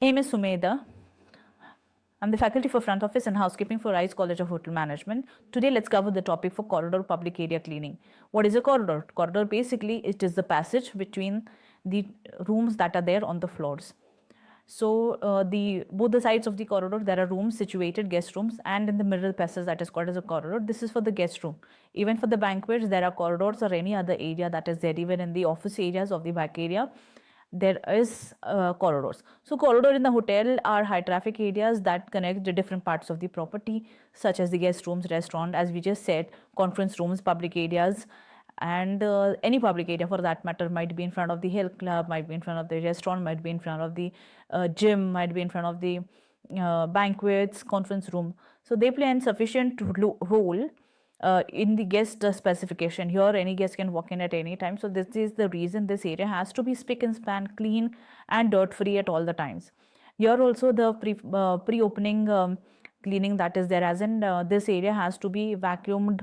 name is Sumedha. I'm the faculty for front office and housekeeping for Rice College of Hotel Management. Today, let's cover the topic for corridor public area cleaning. What is a corridor? Corridor basically it is the passage between the rooms that are there on the floors. So the both the sides of the corridor there are rooms situated, guest rooms, and in the middle passage that is called as a corridor. This is for the guest room. Even for the banquets, there are corridors or any other area that is there. Even in the office areas of the back area, there is corridors. So corridor in the hotel are high traffic areas that connect the different parts of the property, such as the guest rooms, restaurant, as we just said, conference rooms, public areas, and any public area for that matter might be in front of the health club, might be in front of the restaurant, might be in front of the gym, might be in front of the banquets, conference room. So they play a sufficient role in the guest specification. Here any guest can walk in at any time, so this is the reason this area has to be spick and span, clean and dirt free at all the times. Here also the pre-opening cleaning that is there, as in this area has to be vacuumed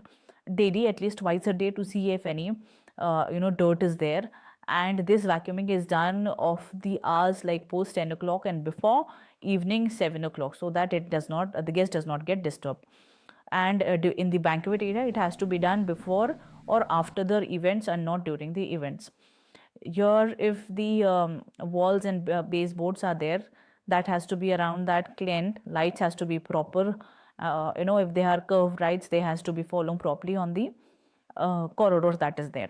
daily, at least twice a day, to see if any dirt is there. And this vacuuming is done of the hours like post 10 o'clock and before evening 7 o'clock, so that it does not the guest does not get disturbed. And in the banquet area it has to be done before or after the events and not during the events. Here if the walls and baseboards are there, that has to be around that cleaned. Lights has to be proper. If they are curved lights, they has to be followed properly on the corridors that is there.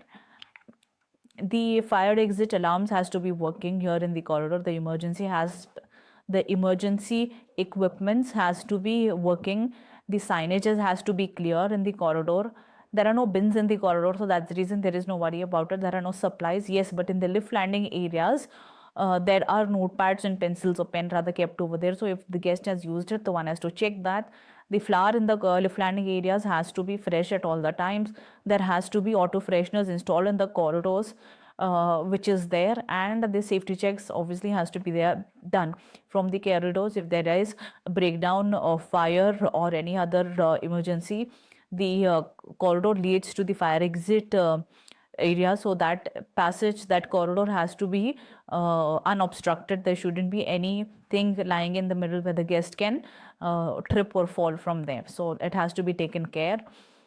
The fire exit alarms has to be working here in the corridor. The emergency equipments has to be working. The signages has to be clear in the corridor. There are no bins in the corridor, so that's the reason there is no worry about it. There are no supplies, yes, but in the lift landing areas, there are notepads and pencils or pen rather kept over there. So if the guest has used it, the one has to check that. The flower in the lift landing areas has to be fresh at all the times. There has to be auto fresheners installed in the corridors, which is there, and the safety checks obviously has to be there done from the corridors. If there is a breakdown of fire or any other emergency, the corridor leads to the fire exit area, so that passage, that corridor has to be unobstructed. There shouldn't be anything lying in the middle where the guest can trip or fall from there, so it has to be taken care.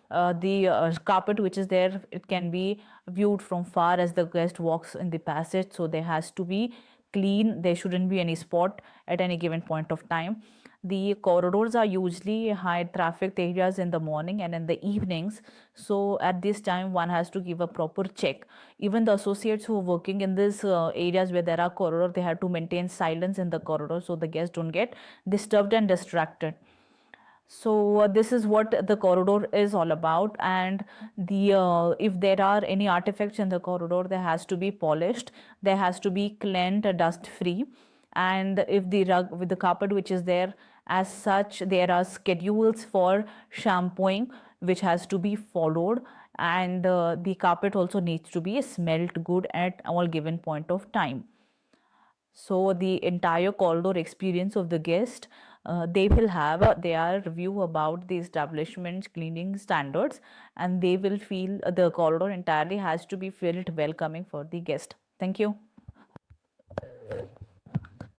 The carpet which is there, it can be viewed from far as the guest walks in the passage, so there has to be clean. There shouldn't be any spot at any given point of time. The corridors are usually high traffic areas in the morning and in the evenings, so at this time one has to give a proper check. Even the associates who are working in these areas where there are corridors, they have to maintain silence in the corridor so the guests don't get disturbed and distracted. So this is what the corridor is all about. And the if there are any artifacts in the corridor, there has to be polished, there has to be cleaned, dust free. And if the rug with the carpet which is there, as such there are schedules for shampooing which has to be followed. And the carpet also needs to be smelt good at all given point of time. So the entire corridor experience of the guest, they will have their review about the establishment's cleaning standards, and they will feel the corridor entirely has to be felt welcoming for the guest. Thank you.